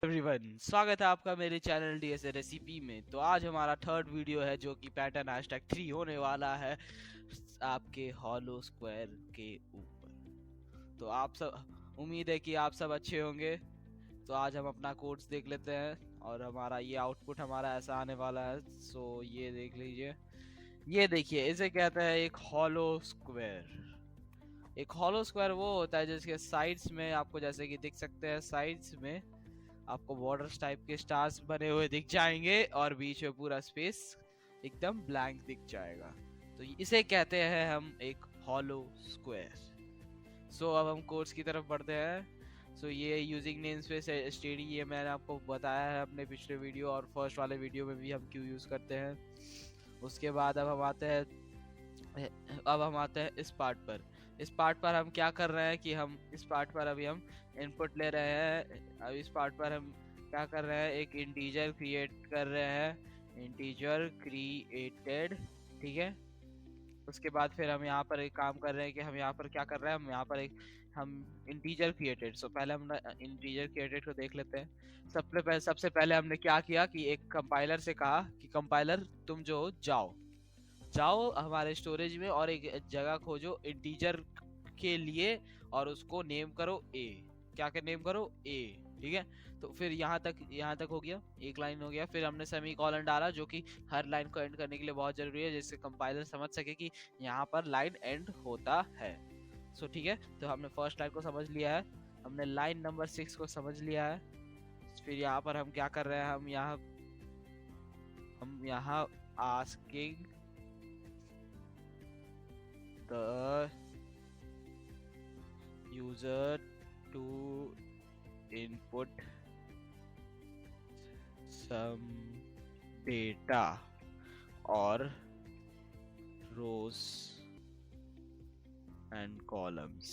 Everyone, स्वागत है आपका मेरे चैनल डीएसए रेसिपी में। तो आज हमारा थर्ड वीडियो है जो कि पैटर्न #3 होने वाला है आपके हॉलो स्क्वायर के ऊपर। तो आप सब, उम्मीद है कि आप सब अच्छे होंगे। तो आज हम अपना कोड्स देख लेते हैं और हमारा ये आउटपुट हमारा ऐसा आने वाला है। सो ये देख लीजिए, ये देखिए, इसे कहते हैं एक हॉलो स्क्वायर। एक हॉलो स्क्वायर वो होता है जिसके साइड्स में आपको, जैसे कि दिख सकते हैं, साइड्स में आपको बॉर्डर्स टाइप के स्टार्स बने हुए दिख जाएंगे और बीच में पूरा स्पेस एकदम ब्लैंक दिख जाएगा। तो इसे कहते हैं हम एक हॉलो स्क्वायर। सो अब हम कोर्स की तरफ बढ़ते हैं। सो ये यूजिंग नेम स्पेस स्टेडी, ये मैंने आपको बताया है अपने पिछले वीडियो और फर्स्ट वाले वीडियो में भी हम क्यों यूज करते हैं। उसके बाद अब हम आते हैं इस पार्ट पर। इस पार्ट पर हम क्या कर रहे हैं कि हम इस पार्ट पर अभी हम इनपुट ले रहे हैं। अब इस पार्ट पर हम क्या कर रहे हैं, एक इंटीजर क्रिएट कर रहे हैं, इंटीजर क्रिएटेड, ठीक है। उसके बाद फिर हम यहाँ पर एक काम कर रहे हैं कि हम यहाँ पर क्या कर रहे हैं, हम यहाँ पर हम इंटीजर क्रिएटेड। सो पहले हम इंटीजर क्रिएटेड को देख लेते हैं। सबसे पहले हमने क्या किया कि एक कंपाइलर से कहा कि कंपाइलर तुम जो जाओ हमारे स्टोरेज में और एक जगह खोजो इंटीजर के लिए और उसको नेम करो ए। क्या के नेम करो ए, ठीक है। तो फिर यहाँ तक हो गया, एक लाइन हो गया। फिर हमने सेमी कॉलन डाला जो कि हर लाइन को एंड करने के लिए बहुत जरूरी है, जिससे कंपाइलर समझ सके कि यहाँ पर लाइन एंड होता है। सो ठीक है, तो हमने फर्स्ट लाइन को समझ लिया है, हमने लाइन नंबर 6 को समझ लिया है। फिर यहाँ पर हम क्या कर रहे हैं, हम यहाँ asking the user to input some data or rows and columns।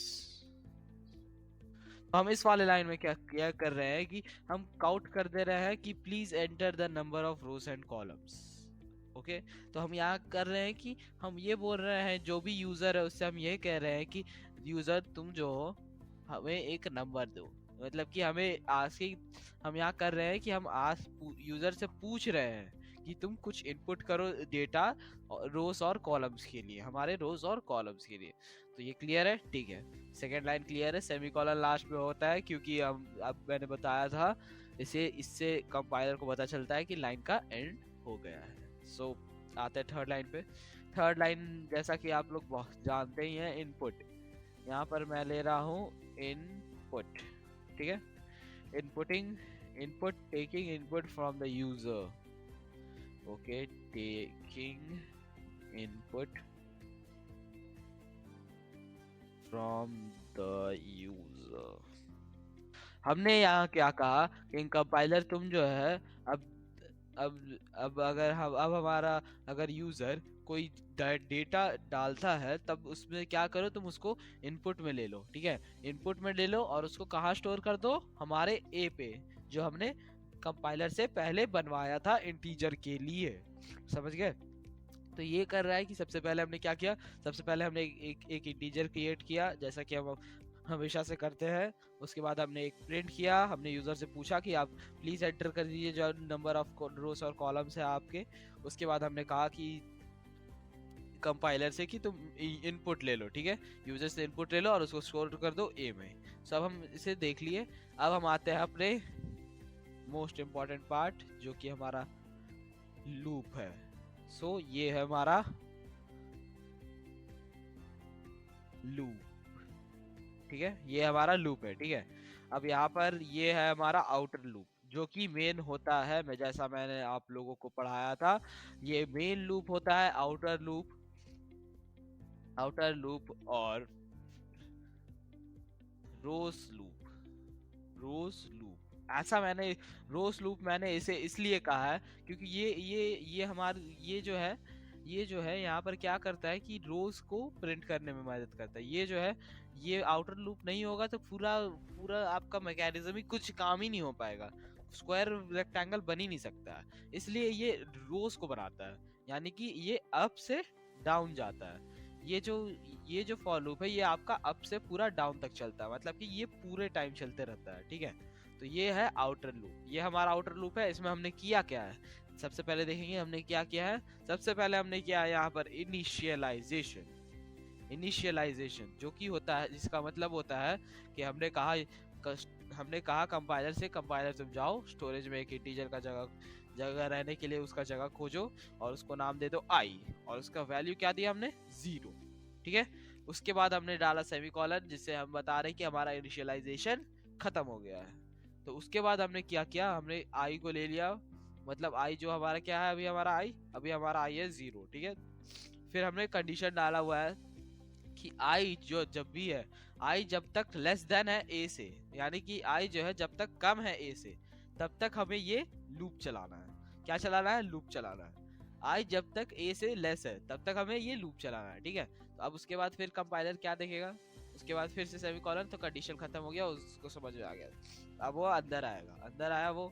तो हम इस वाले लाइन में क्या कर रहे हैं कि हम काउंट कर दे रहे हैं कि please enter the number of rose and columns. Okay, तो हम यहाँ कर रहे हैं कि हम ये बोल रहे हैं, जो भी यूजर है उससे हम ये कह रहे हैं कि यूजर तुम जो हो हमें एक नंबर दो। मतलब कि हम यहाँ कर रहे हैं कि हम यूजर से पूछ रहे हैं कि तुम कुछ इनपुट करो डेटा रोज और कॉलम्स के लिए, हमारे रोज और कॉलम्स के लिए। तो ये क्लियर है, ठीक है। सेकेंड लाइन क्लियर है, सेमीकोलन लास्ट में होता है क्योंकि अब मैंने बताया था, इससे कंपाइलर को पता चलता है कि लाइन का एंड हो गया है। सो आते हैं थर्ड लाइन पे। थर्ड लाइन जैसा कि आप लोग बहुत जानते ही हैं, इनपुट। यहाँ पर मैं ले रहा हूँ इनपुट, ठीक है। Input taking input from the user. Okay, taking input from the user. हमने यहाँ क्या कहा कि कंपाइलर तुम जो है अब हमारा अगर यूजर कोई डेटा डालता है तब उसमें क्या करो, तुम उसको इनपुट में ले लो, ठीक है। इनपुट में ले लो और उसको कहाँ स्टोर कर दो, हमारे ए पे, जो हमने कंपाइलर से पहले बनवाया था इंटीजर के लिए। समझ गए। तो ये कर रहा है कि सबसे पहले हमने क्या किया, सबसे पहले हमने एक इंटीजर क्रिएट किया जैसा कि हम हमेशा से करते हैं। उसके बाद हमने एक प्रिंट किया, हमने यूजर से पूछा कि आप प्लीज एंटर कर दीजिए जो नंबर ऑफ रोज और कॉलम्स है आपके। उसके बाद हमने कहा कि कंपाइलर से कि तुम इनपुट ले लो, ठीक है, यूजर से इनपुट ले लो और उसको स्टोर कर दो ए में। सब हम इसे देख लिए। अब हम आते हैं अपने मोस्ट इम्पॉर्टेंट पार्ट जो कि हमारा लूप है। सो ये है हमारा लूप, ठीक है, ये हमारा लूप है, ठीक है। अब यहाँ पर ये है हमारा आउटर लूप जो कि मेन होता है, जैसा मैंने आप लोगों को पढ़ाया था, ये मेन लूप होता है। आउटर लूप और रोज लूप ऐसा मैंने रोज लूप मैंने इसे इसलिए कहा है क्योंकि ये हमारे ये जो है यहाँ पर क्या करता है कि रोज को प्रिंट करने में मदद करता है। ये जो है, ये आउटर लूप नहीं होगा तो पूरा आपका मैकेनिज्म ही कुछ काम ही नहीं हो पाएगा, स्क्वायर रेक्टेंगल बन ही नहीं सकता। इसलिए ये रोज को बनाता है, यानी कि ये अप से डाउन जाता है। ये जो फॉर लूप है ये आपका अप से पूरा डाउन तक चलता है, मतलब कि ये पूरे टाइम चलते रहता है, ठीक है। तो ये है आउटर लूप, ये हमारा आउटर लूप है। इसमें हमने किया क्या है, सबसे पहले देखेंगे हमने क्या किया है। सबसे पहले हमने किया है यहाँ पर इनिशियलाइजेशन। इनिशियलाइजेशन जो कि होता है, जिसका मतलब होता है कि हमने कहा कंपाइलर से, कंपाइलर तुम जाओ स्टोरेज में एक इंटीजर का जगह रहने के लिए उसका जगह खोजो और उसको नाम दे दो आई, और उसका वैल्यू क्या दिया हमने 0। ठीक है, उसके बाद हमने डाला सेमीकोलन, जिससे हम बता रहे हैं कि हमारा इनिशियलाइजेशन खत्म हो गया है। तो उसके बाद हमने क्या किया, हमने आई को ले लिया, मतलब आई जो हमारा क्या है, अभी हमारा आई है 0। ठीक है, फिर हमने कंडीशन डाला हुआ है कि आई जो जब भी है, आई जब तक लेस देन है ए से, यानी कि आई जो है जब तक कम है ए से, तब तक हमें ये लूप चलाना है। क्या चलाना है, लूप चलाना है। आई जब तक ए से लेस है तब तक हमें ये लूप चलाना है। ठीक है, तो अब उसके बाद फिर कंपाइलर क्या देखेगा, उसके बाद फिर से सेमीकोलन, तो कंडीशन खत्म हो गया, उसको समझ में आ गया। अब वो अंदर आएगा, अंदर आया वो,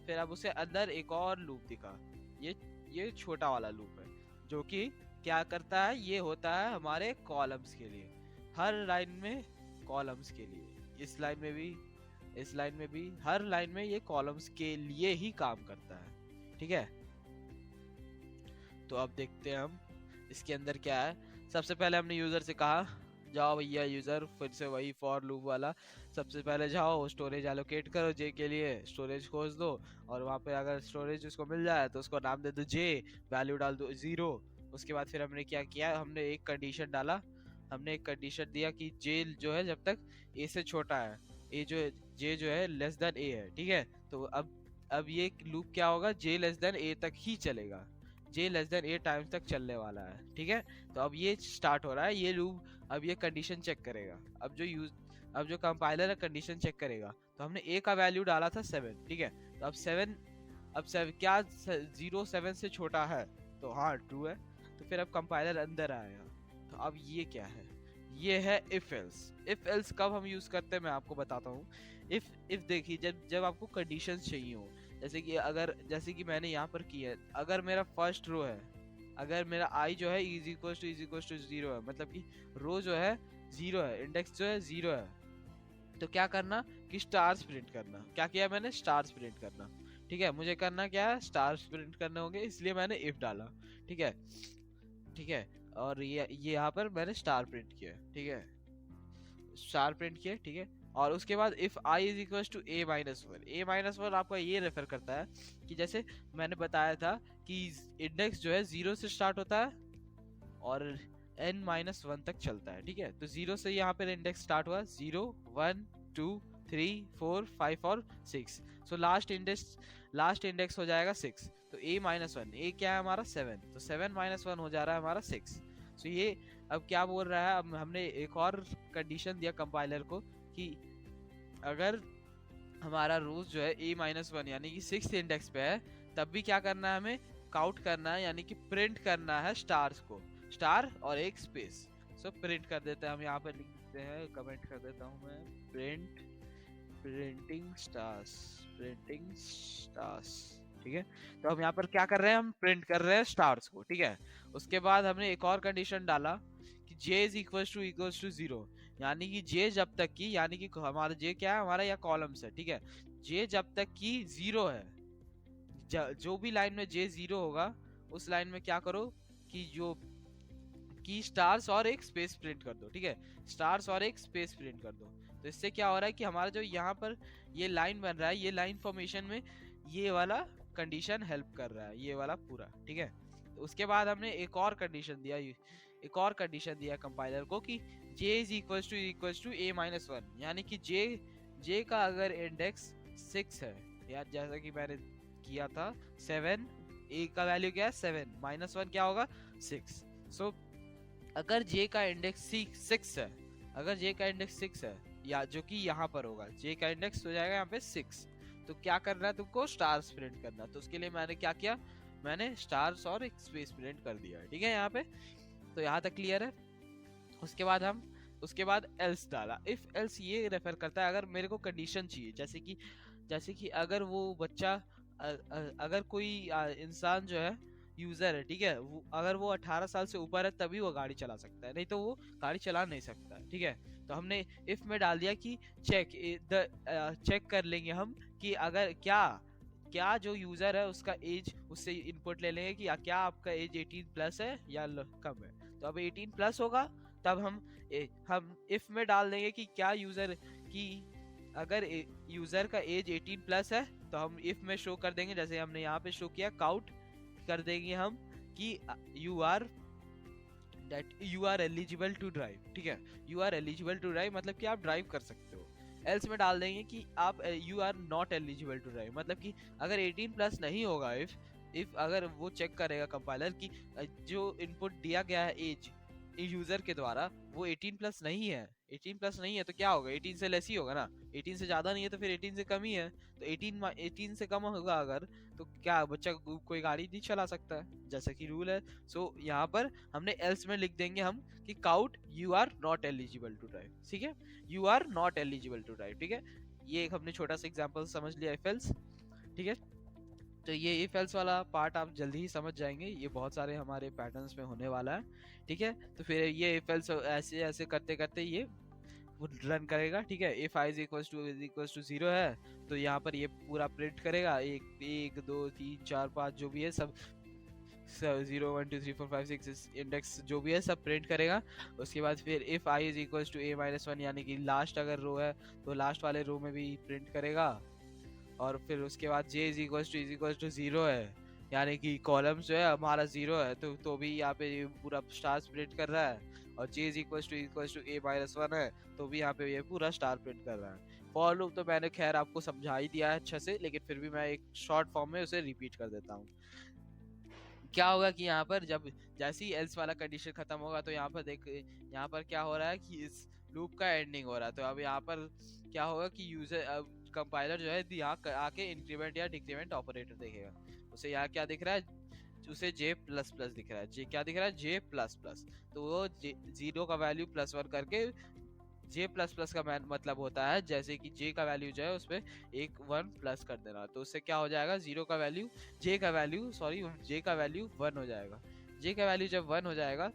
फिर अब उसे अंदर एक और लूप दिखा, ये छोटा वाला लूप है, जो कि क्या करता है, ये होता है हमारे कॉलम्स के लिए, हर लाइन में कॉलम्स के लिए, इस लाइन में भी, इस लाइन में भी, हर लाइन में ये कॉलम्स के लिए ही काम करता है। ठीक है, तो अब देखते हैं हम इसके अंदर क्या है। सबसे पहले हमने यूजर से कहा जाओ भैया यूजर, फिर से वही फॉर लूप वाला, सबसे पहले जाओ स्टोरेज एलोकेट करो जे के लिए, स्टोरेज खोज दो, और वहाँ पे अगर स्टोरेज उसको मिल जाए तो उसको नाम दे दो जे, वैल्यू डाल दो 0। उसके बाद फिर हमने क्या किया, हमने एक कंडीशन डाला, हमने एक कंडीशन दिया कि जे जो है जब तक ए से छोटा है, जे जो है लेस देन ए है। ठीक है, तो अब ये लूप क्या होगा, जे लेस देन ए तक ही चलेगा, जे लेस देन ए टाइम्स तक चलने वाला है। ठीक है, तो अब ये स्टार्ट हो रहा है ये लूप, अब ये कंडीशन चेक करेगा। अब जो कंपाइलर है कंडीशन चेक करेगा, तो हमने ए का वैल्यू डाला था 7। ठीक है, तो अब 7 क्या 0 7 से छोटा है, तो हाँ ट्रू है, तो फिर अब कंपाइलर अंदर आएगा। तो अब ये क्या है, ये है इफ एल्स। इफ एल्स कब हम यूज करते हैं मैं आपको बताता हूँ। इफ देखिए, जब आपको कंडीशन चाहिए हो, जैसे कि मैंने यहाँ पर की है, अगर मेरा फर्स्ट रो है, अगर मेरा आई जो है इज इक्वल टू 0 है, मतलब कि रो जो है 0 है, इंडेक्स जो है 0 है, तो क्या करना कि स्टार्स प्रिंट करना। क्या किया मैंने, स्टार्स प्रिंट करना। ठीक है, मुझे करना क्या है, स्टार्स प्रिंट करने होंगे, इसलिए मैंने इफ डाला। ठीक है, ठीक है, और ये यहाँ पर मैंने स्टार प्रिंट किया। ठीक है, स्टार प्रिंट किया। ठीक है, और उसके बाद if i is equal to a minus 1, a minus 1 आपका ये रेफर करता है कि जैसे मैंने बताया था कि इंडेक्स जो है 0 से स्टार्ट होता है और n माइनस 1 तक चलता है। ठीक है, तो 0 से यहाँ पर इंडेक्स स्टार्ट हुआ, 0 1 2 3 4 5 और 6, सो लास्ट इंडेक्स हो जाएगा 6। तो a माइनस 1, a क्या है हमारा 7, तो 7 माइनस 1 हो जा रहा है हमारा 6। सो ये अब क्या बोल रहा है, अब हमने एक और कंडीशन दिया कंपाइलर को कि अगर हमारा रोज जो है a माइनस 1 यानी कि 6th इंडेक्स पे है, तब भी क्या करना है, हमें काउंट करना है, यानी कि प्रिंट करना है स्टार्स को, स्टार और एक स्पेस। सो प्रिंट कर देते हैं हम, यहाँ पे लिख देते हैं, कमेंट कर देता हूँ मैं, प्रिंटिंग स्टार्स। ठीक है, तो हम यहाँ पर क्या कर रहे हैं, हम प्रिंट कर रहे हैं स्टार्स को। ठीक है, उसके बाद हमने एक और कंडीशन डाला कि j इज इक्वल्स टू 0, यानी कि j जब तक की, यानी कि हमारा j क्या है, हमारा या कॉलम्स है। ठीक है, j जब तक की 0 है, जो भी लाइन में j 0 होगा उस लाइन में क्या करो कि स्टार्स और एक स्पेस प्रिंट कर दो। ठीक है, स्टार्स और एक स्पेस प्रिंट कर दो। तो इससे क्या हो रहा है कि हमारा जो यहाँ पर ये लाइन बन रहा है, ये लाइन फॉर्मेशन में ये वाला कंडीशन हेल्प कर रहा है, ये वाला पूरा। ठीक है, तो उसके बाद हमने एक और कंडीशन दिया कंपाइलर को कि j is equals to a minus 1, यानी कि j का अगर इंडेक्स 6 है, यार जैसा कि मैंने किया था 7, a का वैल्यू क्या है 7, माइनस 1 क्या होगा 6। सो अगर j का इंडेक्स 6 है, अगर j का इंडेक्स 6 है, या जो कि यहाँ पर होगा, j का इंडेक्स हो जाएगा यहाँ पे 6, तो क्या करना है तुमको, स्टार्स प्रिंट करना। तो उसके लिए मैंने क्या किया, मैंने स्टार्स और एक स्पेस प्रिंट कर दिया है। ठीक है, यहाँ पे तो यहाँ तक क्लियर है। उसके बाद एल्स डाला। इफ एल्स ये रेफर करता है अगर मेरे को कंडीशन चाहिए, जैसे कि अगर वो बच्चा अगर कोई इंसान जो है यूजर है, ठीक है, वो अगर वो 18 साल से ऊपर है तभी वो गाड़ी चला सकता है, नहीं तो वो गाड़ी चला नहीं सकता, ठीक है। तो हमने इफ में डाल दिया कि चेक कर लेंगे हम कि अगर क्या क्या जो यूजर है उसका एज, उससे इनपुट ले लेंगे कि क्या आपका एज 18 प्लस है या कम है। तो अब 18 प्लस होगा तब हम इफ में डाल देंगे कि क्या यूजर की, अगर यूजर का एज 18 प्लस है तो हम इफ में शो कर देंगे, जैसे हमने यहाँ पे शो किया, काउट कर देंगे हम कि you are eligible to drive, ठीक है। You are eligible to drive मतलब कि आप ड्राइव कर सकते हो। एल्स में डाल देंगे कि आप you are not eligible to drive, मतलब कि अगर 18 प्लस नहीं होगा, इफ अगर वो चेक करेगा कंपाइलर की जो इनपुट दिया गया है एज यूजर के द्वारा वो 18 प्लस नहीं है, 18 प्लस नहीं है तो क्या होगा, 18 से लेस ही होगा ना, 18 से ज्यादा नहीं है तो फिर 18 से कम ही है। तो 18 से कम होगा अगर, तो क्या बच्चा कोई गाड़ी नहीं चला सकता है, जैसा कि रूल है। सो यहाँ पर हमने एल्स में लिख देंगे हम कि cout you are not eligible to drive, ठीक है, you are not eligible to drive, ठीक है। ये एक हमने छोटा सा एग्जांपल समझ लिया इफ एल्स, ठीक है। तो ये इफ एल्स वाला पार्ट आप जल्दी ही समझ जाएंगे, ये बहुत सारे हमारे पैटर्न्स में होने वाला है, ठीक है। तो फिर ये इफ एल्स ऐसे ऐसे करते करते ये रन करेगा, ठीक है। If i is equal to 0 है तो यहाँ पर ये पूरा प्रिंट करेगा, 1 2 3 4 5 जो भी है सब 0 1 2 3 4 5 6 इंडेक्स जो भी है सब प्रिंट करेगा। उसके बाद फिर if i is equal to a minus 1 यानी कि लास्ट अगर रो है तो लास्ट वाले रो में भी प्रिंट करेगा। और फिर उसके बाद j इज इक्वल टू 0 है यानी कि कॉलम्स जो है हमारा 0 है तो भी यहाँ पे पूरा स्टार प्रिंट कर रहा है। और j is equal to a minus 1 है तो भी यहाँ पे ये पूरा स्टार प्रिंट कर रहा है। फॉर लूप तो मैंने खैर आपको समझा ही दिया है अच्छे से, लेकिन फिर भी मैं एक शॉर्ट फॉर्म में उसे रिपीट कर देता हूँ। क्या होगा कि यहाँ पर जब जैसे ही एल्स वाला कंडीशन खत्म होगा तो यहाँ पर देख, यहाँ पर क्या हो रहा है कि इस लूप का एंडिंग हो रहा है। तो अब यहाँ पर क्या होगा कि यूजर अब कंपाइलर जो है यहाँ आके इंक्रीमेंट या डिक्रीमेंट ऑपरेटर देखेगा। उसे यहाँ क्या दिख रहा है, उसे j प्लस प्लस दिख रहा है, j क्या दिख रहा है, j प्लस प्लस। तो वो 0 का वैल्यू +1 करके j प्लस प्लस का मतलब होता है जैसे कि j का वैल्यू जो है उसपे एक 1 प्लस कर देना। तो उससे क्या हो जाएगा, j का वैल्यू 1 हो जाएगा। j का वैल्यू जब 1 हो जाएगा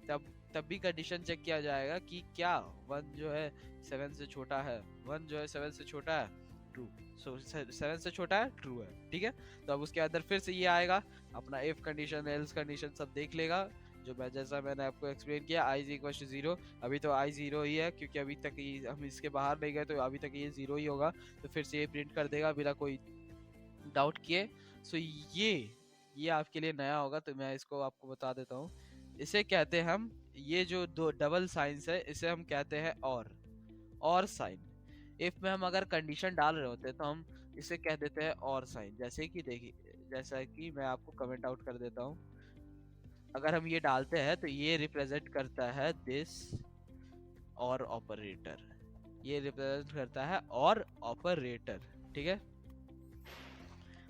तब भी कंडीशन चेक किया जाएगा कि क्या 1 जो है 7 से छोटा है, 1 जो है 7 से छोटा है, ट्रू। सो 7 से छोटा है, ट्रू है, ठीक है। तो अब उसके अंदर फिर से ये आएगा अपना इफ कंडीशन एल्स कंडीशन सब देख लेगा, जो जैसा मैंने आपको एक्सप्लेन किया। i इज इक्वल टू 0, अभी तो i 0 ही है क्योंकि अभी तक हम इसके बाहर नहीं गए, तो अभी तक ये 0 ही होगा। तो फिर से ये प्रिंट कर देगा बिना कोई डाउट किए। सो ये आपके लिए नया होगा तो मैं इसको आपको बता देता हूँ। इसे कहते हैं हम, ये जो दो डबल साइंस है इसे हम कहते हैं और साइन। इफ में हम अगर कंडीशन डाल रहे होते तो हम इसे कह देते हैं और साइन। जैसे कि देखिए, जैसा कि मैं आपको कमेंट आउट कर देता हूँ, अगर हम ये डालते हैं तो ये रिप्रेजेंट करता है दिस और ऑपरेटर, ये रिप्रेजेंट करता है और ऑपरेटर, ठीक है।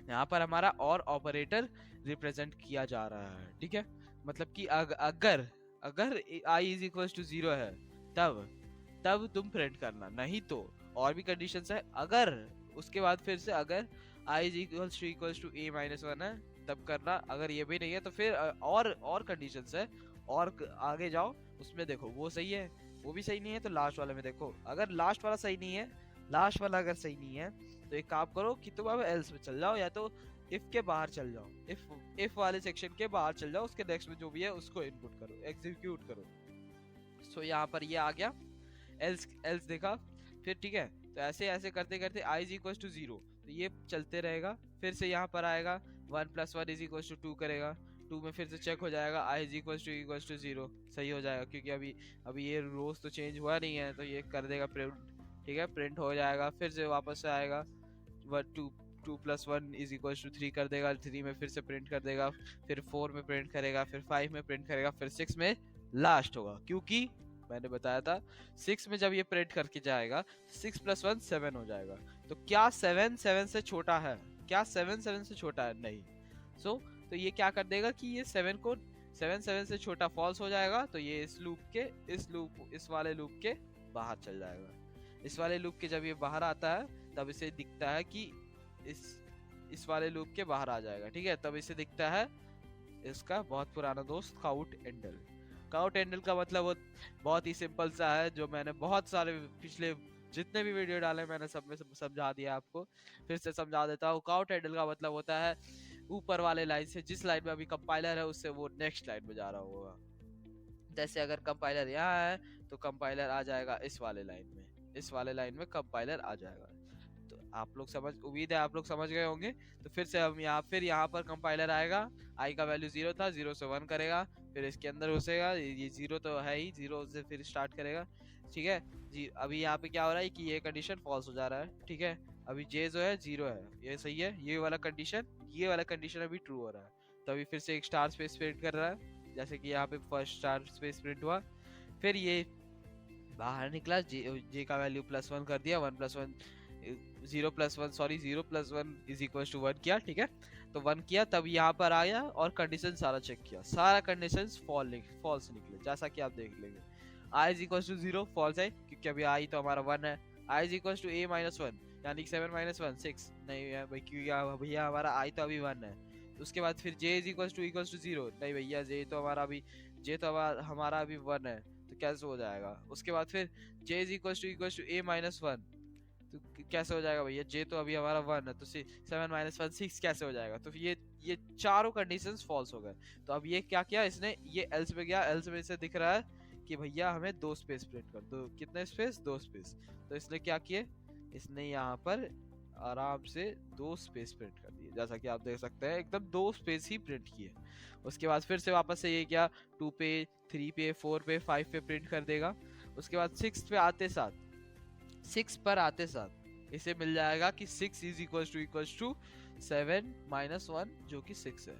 यहाँ पर हमारा और ऑपरेटर रिप्रेजेंट किया जा रहा है, ठीक है। मतलब कि अगर अगर i इज इक्वल टू 0 है तब तुम प्रिंट करना, नहीं तो और भी कंडीशंस है। अगर उसके बाद फिर से अगर i is equal to a minus 1 है तब करना, अगर ये भी नहीं है तो फिर और कंडीशंस है, और आगे जाओ उसमें देखो वो सही है, वो भी सही नहीं है तो लास्ट वाले में देखो। अगर लास्ट वाला सही नहीं है, लास्ट वाला अगर सही नहीं है तो एक काम करो कि तुम अब एल्स में चल जाओ या तो इफ के बाहर चल जाओ, इफ वाले सेक्शन के बाहर चल जाओ, उसके नेक्स्ट में जो भी है उसको इनपुट करो, एग्जीक्यूट करो। सो यहाँ पर ये आ गया, एल्स देखा फिर, ठीक है। तो ऐसे ऐसे करते करते i इज इक्वल टू 0 तो ये चलते रहेगा। फिर से यहाँ पर आएगा 1 + 1 इज इक्वल टू 2 करेगा, 2 में फिर से चेक हो जाएगा i इज इक्वल टू 0 सही हो जाएगा, क्योंकि अभी ये रोज तो चेंज हुआ नहीं है तो ये कर देगा प्रिंट, ठीक है, प्रिंट हो जाएगा। फिर से वापस से आएगा 2 + 1 इज इक्वल टू 3 कर देगा, 3 में फिर से प्रिंट कर देगा, फिर 4 में प्रिंट करेगा, फिर 5 में प्रिंट करेगा, फिर 6 में लास्ट होगा, क्योंकि मैंने बताया था 6 में जब ये प्रिंट करके जाएगा 6 + 1 7 हो जाएगा। तो क्या 7 7 से छोटा है, क्या 7 7 से छोटा है, नहीं। तो ये क्या कर देगा कि ये 7 7 से छोटा फॉल्स हो जाएगा, तो ये इस वाले लूप के बाहर चल जाएगा। इस वाले लूप के जब ये बाहर आता है तब इसे दिखता है कि इस वाले लूप के बाहर आ जाएगा, ठीक है। तब इसे दिखता है इसका बहुत पुराना दोस्त काउट एंडल। काउट एंडल का मतलब वो बहुत ही सिंपल सा है, जो मैंने बहुत सारे पिछले जितने भी वीडियो डाले मैंने सब में समझा दिया आपको, फिर से समझा देता हूँ। काउट एंडल का मतलब होता है ऊपर वाले लाइन से, जिस लाइन में अभी कंपाइलर है उससे वो नेक्स्ट लाइन में जा रहा होगा। जैसे अगर कंपाइलर यहाँ है तो कंपाइलर आ जाएगा इस वाले लाइन में, इस वाले लाइन में कंपाइलर आ जाएगा। तो आप लोग समझ, उम्मीद है आप लोग समझ गए होंगे। तो फिर से हम यहाँ पर कंपाइलर आएगा, आई का वैल्यू 0 था, 0 से 1 करेगा, फिर इसके अंदर घुसेगा, ये 0 तो है ही, 0 से फिर स्टार्ट करेगा। ठीक है जी, अभी यहाँ पे क्या हो रहा है कि ये कंडीशन फॉल्स हो जा रहा है। ठीक है, अभी जे जो है 0 है, ये सही है, ये वाला कंडीशन अभी ट्रू हो रहा है। तो अभी फिर से एक स्टार स्पेस प्रिंट कर रहा है, जैसे कि यहाँ पे फर्स्ट स्टार स्पेस प्रिंट हुआ। फिर ये बाहर निकला, जे का वैल्यू +1 कर दिया, 1 + 1 0 + 1 सॉरी 0 + 1 = 1 किया। ठीक है, तो 1 किया, तब यहाँ पर आया और कंडीशन सारा चेक किया, सारा कंडीशन फॉल्स निकले, जैसा कि आप देख लेंगे। i = 0 फॉल्स है, क्योंकि अभी i तो हमारा 1 है। i = a - 1 यानी कि 7 - 1 6 नहीं है भाई, क्योंकि भैया हमारा i तो अभी 1 है। उसके बाद फिर j = 0 नहीं भैया, j तो हमारा अभी 1 है, तो कैसे हो जाएगा। उसके बाद फिर j = a - 1 तो कैसे हो जाएगा भैया, j तो अभी हमारा 1 है, तो 7 - 1 6 कैसे हो जाएगा। तो ये चारों कंडीशंस फॉल्स हो गए। तो अब ये क्या किया इसने, ये एल्स में गया, एल्स में से दिख रहा है कि भैया हमें 2 स्पेस प्रिंट कर दो, कितने स्पेस, 2 स्पेस। तो इसने क्या किए, इसने यहाँ पर आराम से 2 स्पेस प्रिंट कर दिए, जैसा कि आप देख सकते हैं, एकदम 2 स्पेस ही प्रिंट किए। उसके बाद फिर से वापस से ये क्या 2 पे, 3 पे, 4 पे, 5 पे प्रिंट कर देगा। उसके बाद 6 पे आते साथ, 6 पर आते साथ इसे मिल जाएगा कि 6 = 7 - 1 जो कि 6 है,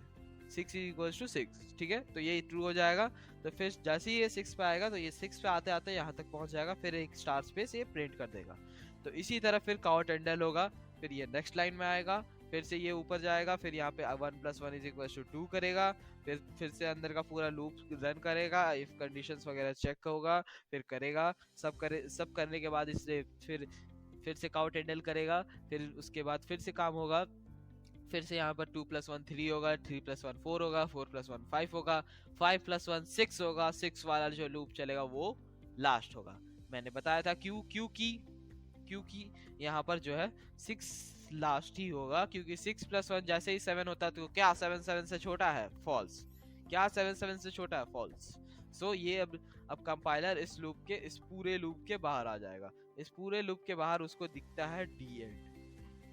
6 = 6। ठीक है, तो ये ट्रू हो जाएगा। तो फिर जैसे ही ये 6 पे आएगा तो ये 6 पे आते आते यहाँ तक पहुंच जाएगा, फिर एक स्टार स्पेस ये प्रिंट कर देगा। तो इसी तरह फिर काउट एंडल होगा, फिर ये नेक्स्ट लाइन में आएगा, फिर से ये ऊपर जाएगा, फिर यहाँ पे 1 + 1 = 2 करेगा, फिर से अंदर का पूरा लूप रन करेगा, इफ कंडीशंस वगैरह चेक होगा, फिर करेगा, सब करने के बाद इससे फिर से काउट एंडल करेगा, फिर उसके बाद फिर से काम होगा, फिर से यहाँ पर 2 + 1 3 होगा, 3 + 1 4 होगा, 4 + 1 5 होगा, 5 + 1 6 होगा, 6 वाला जो लूप चलेगा वो लास्ट होगा। मैंने बताया था क्योंकि यहाँ पर जो है 6 लास्ट ही होगा, क्योंकि 6 + 1 जैसे ही 7 होता है, तो क्या 7 7 से छोटा है, फॉल्स। क्या 7 7 से छोटा है, फॉल्स। सो ये अब कंपाइलर इस पूरे लूप के बाहर आ जाएगा। इस पूरे लूप के बाहर उसको दिखता है डी एंड,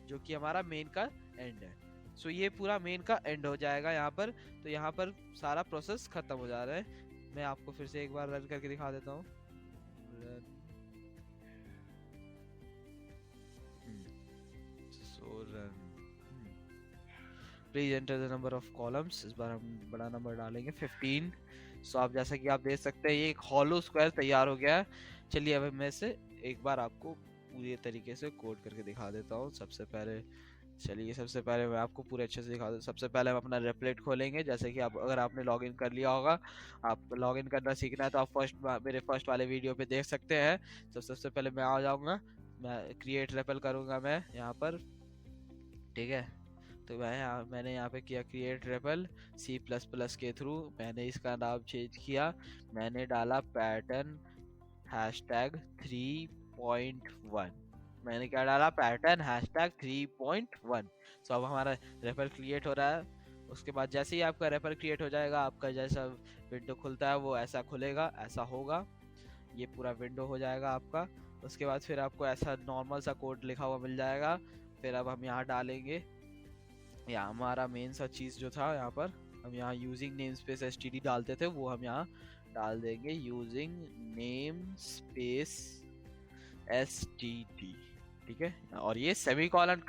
जो कि हमारा मेन का एंड है। सो ये पूरा मेन का एंड हो जाएगा यहाँ पर। तो यहाँ पर सारा प्रोसेस खत्म हो जा रहा है। मैं आपको फिर से एक बार रन करके दिखा देता हूँ। Please enter the number of columns, इस बार हम बड़ा नंबर डालेंगे 15। सो आप जैसा कि आप देख सकते हैं ये एक हॉलो स्क्वायर तैयार हो गया है। चलिए अब मैं से एक बार आपको पूरी तरीके से कोड करके दिखा देता हूँ। सबसे पहले मैं आपको पूरे अच्छे से दिखा दूँ। सबसे पहले हम अपना रेपलेट खोलेंगे, जैसे कि आप अगर आपने लॉगिन कर लिया होगा, आप लॉगिन करना सीखना है तो आप मेरे फर्स्ट वाले वीडियो पे देख सकते हैं। तो सबसे पहले मैं आ जाऊँगा, मैं क्रिएट रेपल करूँगा मैं यहाँ पर। ठीक है, तो मैंने यहाँ पे किया क्रिएट रेपल C++ के थ्रू। मैंने इसका नाम चेंज किया, मैंने डाला पैटर्न #3.1। मैंने क्या डाला, पैटर्न #3.1। सो अब हमारा रेपल क्रिएट हो रहा है। उसके बाद जैसे ही आपका रेपल क्रिएट हो जाएगा, आपका जैसा विंडो खुलता है वो ऐसा खुलेगा, ऐसा होगा, ये पूरा विंडो हो जाएगा आपका। उसके बाद फिर आपको ऐसा नॉर्मल सा कोड लिखा हुआ मिल जाएगा। फिर अब हम यहाँ डालेंगे, यहाँ हमारा मेन सा चीज जो था, यहाँ पर हम यहाँ यूजिंग नेम स्पेस std डालते थे, वो हम यहाँ डाल देंगे यूजिंग नेम स्पेस std। ठीक है, और ये सेमीकोलन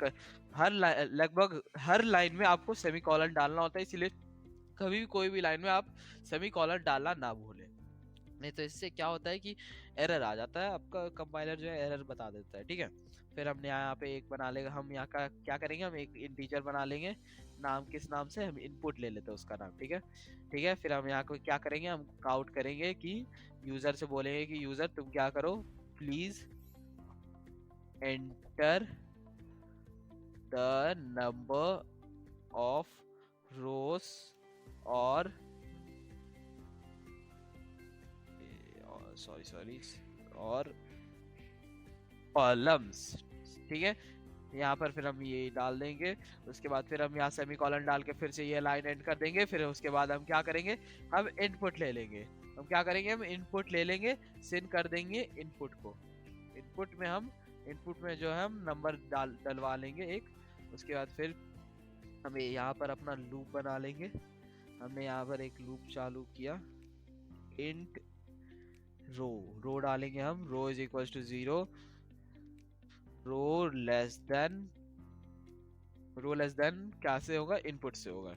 लगभग हर लाइन में आपको सेमीकोलन डालना होता है, इसीलिए कभी भी कोई भी लाइन में आप सेमीकोलन डालना ना भूलें, नहीं तो इससे क्या होता है कि एरर आ जाता है, आपका कंपाइलर जो है एरर बता देता है। ठीक है, फिर हमने यहाँ पे एक बना लेगा, हम यहाँ का क्या करेंगे, हम एक इंटीजर बना लेंगे, नाम किस नाम से, हम इनपुट ले लेते हैं उसका नाम। ठीक है, फिर हम यहाँ को क्या करेंगे, हम काउंट करेंगे कि यूजर से बोलेंगे कि यूजर तुम क्या करो, please enter the number of रोज और सॉरी और कॉलम्स, ठीक है। यहाँ पर फिर हम ये डाल देंगे, उसके बाद फिर हम यहाँ सेमी कॉलन डाल के फिर से ये लाइन एंड कर देंगे। फिर उसके बाद हम क्या करेंगे, हम इनपुट ले लेंगे। हम क्या करेंगे, हम इनपुट ले लेंगे, सिन कर देंगे इनपुट को। इनपुट में जो है हम नंबर डलवा लेंगे एक। उसके बाद फिर हमें यहाँ पर अपना लूप बना लेंगे। हमने यहाँ पर एक लूप चालू किया, इंट रो डालेंगे हम, rho is equal to 0, rho less than क्या से होगा, इनपुट से होगा,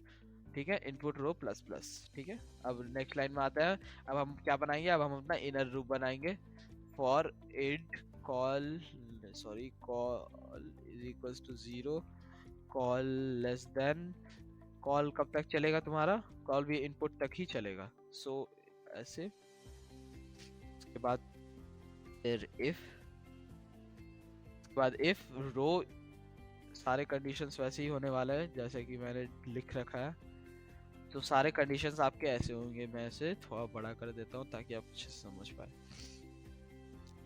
ठीक है। इनपुट रो प्लस प्लस, ठीक है। अब नेक्स्ट लाइन में आता है, अब हम क्या बनाएंगे, अब हम अपना इनर लूप बनाएंगे। For int col is equal to 0, col less than, col कब तक चलेगा तुम्हारा, कॉल भी इनपुट तक ही चलेगा। सो ऐसे, उसके बाद फिर इफ रो, सारे कंडीशंस वैसे ही होने वाला है जैसे कि मैंने लिख रखा है। तो सारे कंडीशंस आपके ऐसे होंगे, मैं इसे थोड़ा बड़ा कर देता हूँ ताकि आप अच्छे से समझ पाए।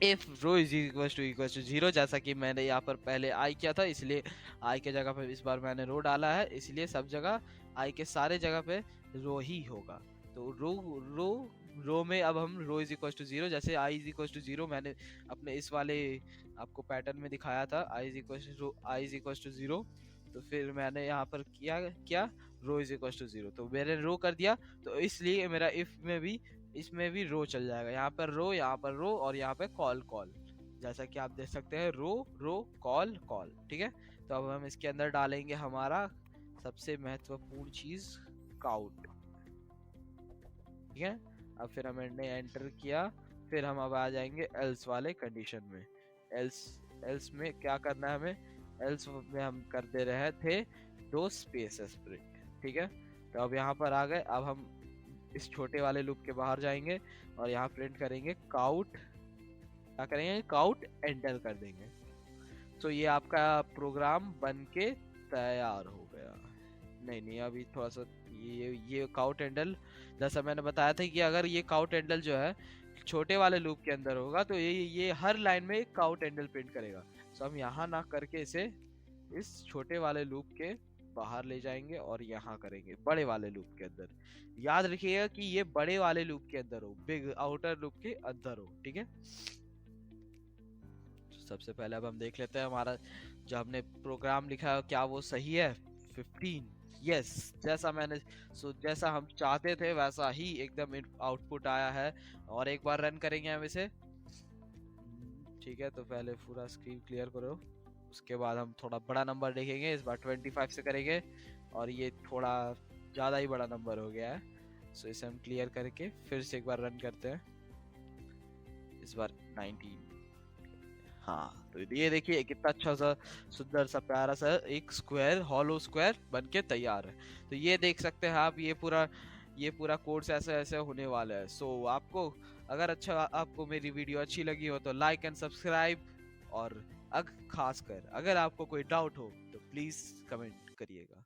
If row is equal to 0, जैसा कि मैंने यहाँ पर पहले आई किया था, इसलिए आई के जगह पर इस बार मैंने रो डाला है, इसलिए सब जगह आई के सारे जगह पे रो ही होगा। तो रो में अब हम रो इज इक्वल टू 0, जैसे आई इज इक्वल टू 0 मैंने अपने इस वाले आपको पैटर्न में दिखाया था, आई इज इक्वल टू 0। तो फिर मैंने यहाँ पर क्या रो इज इक्वल टू 0, तो मैंने रो कर दिया। तो इसलिए मेरा इफ में भी, इसमें भी रो चल जाएगा, यहाँ पर रो, यहाँ पर रो, और यहाँ पे कॉल, जैसा कि आप देख सकते हैं, रो कॉल, ठीक है। तो अब हम इसके अंदर डालेंगे हमारा सबसे महत्वपूर्ण चीज, काउंट, ठीक है। अब फिर हमने एंटर किया, फिर हम अब आ जाएंगे एल्स वाले कंडीशन में। एल्स में क्या करना है हमें, एल्स में हम कर दे रहे थे 2 स्पेसेस प्रिंट, ठीक है। तो अब यहाँ पर आ गए, अब हम इस छोटे वाले लूप के बाहर जाएंगे और यहाँ प्रिंट करेंगे काउट, क्या करेंगे, काउट, एंटर कर देंगे। तो ये आपका प्रोग्राम बन के तैयार हो गया। नहीं अभी थोड़ा सा ये काउट एंडल, जैसा मैंने बताया था कि अगर ये काउट एंडल जो है छोटे वाले लूप के अंदर होगा तो ये हर लाइन में एक काउट एंडल प्रिंट करेगा। तो हम यहाँ ना करके इसे इस छोटे वाले लूप के बाहर ले जाएंगे और यहाँ करेंगे बड़े वाले लूप के अंदर। याद रखिएगा कि ये बड़े वाले लूप के अंदर हो, बिग आउटर लूप के अंदर हो, ठीक है। सबसे पहले अब हम देख लेते हैं हमारा जो हमने प्रोग्राम लिखा है क्या वो सही है। 15, यस, जैसा हम चाहते थे वैसा ही एकदम आउटपुट आया है। और एक बार रन करेंगे हम इसे, ठीक है। तो पहले पूरा स्क्रीन क्लियर करो, उसके बाद हम थोड़ा बड़ा नंबर देखेंगे, इस बार 25 से करेंगे और ये थोड़ा ज़्यादा ही बड़ा नंबर हो गया है। सो इसे हम क्लियर करके फिर से एक बार रन करते हैं, इस बार 19। हाँ, तो ये देखिए कितना अच्छा सा सुंदर सा प्यारा सा एक स्क्वायर, हॉलो स्क्वायर बन के तैयार है। तो ये देख सकते हैं आप, ये पूरा कोर्स ऐसे ऐसे होने वाला है। सो आपको अगर आपको मेरी वीडियो अच्छी लगी हो तो लाइक एंड सब्सक्राइब, और खासकर अगर आपको कोई डाउट हो तो प्लीज कमेंट करिएगा।